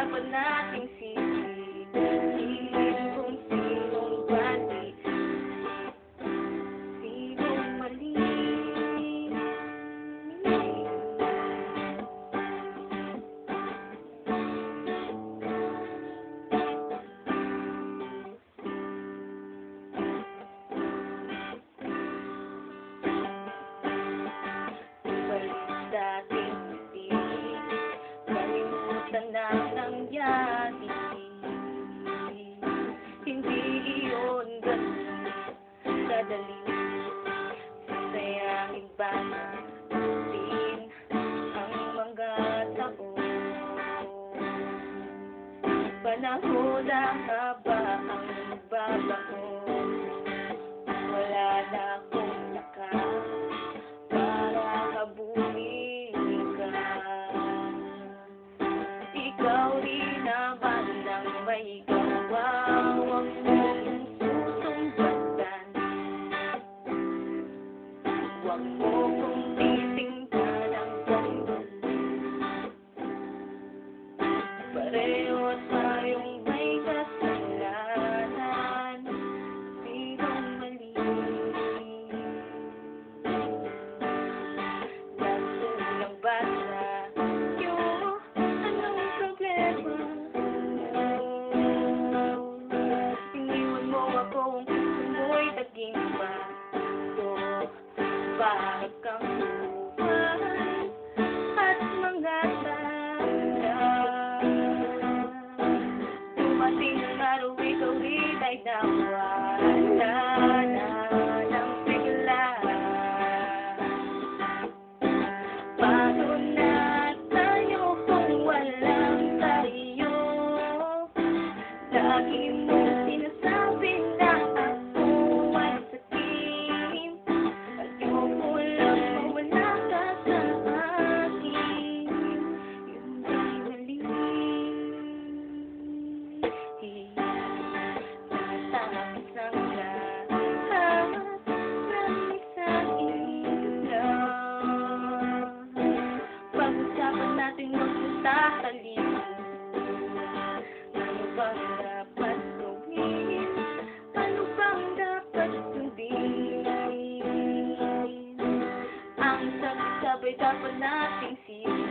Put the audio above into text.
dapat nating sisihin kung sinong bali, sinong mali. Na nangyari, hindi iyon ganun kadali. Sayangin ba din ang mga taon? Panahon na nga ba ang magbabago? Wala na akong lakas para habulin ka. Ikaw rin naman ang may gawa, huwag mong susumbatan. Huwag mo kong titingnan ang ganda. Pareho tayong may kasalanan, sinong mali. Nagsulang ba sa'yo? Iniwan mo ako kung mo'y taging bato. Bakit kang buhay at mga tanda? Dumating ang araw, ikaw rin ay nawala na ng bigla. Paano na tayo kung walang tayo? Lagi mong sinasabi na ako ay sakim. Ayoko lang mawala ka sa akin. Yun ay mali. Natapos ang lahat ng isang ilaw. Pag-usapan natin magpunta sa libo. Ano bang dapat gawin? Ano bang dapat sundin? Ang sabi-sabay dapat nating sisihin.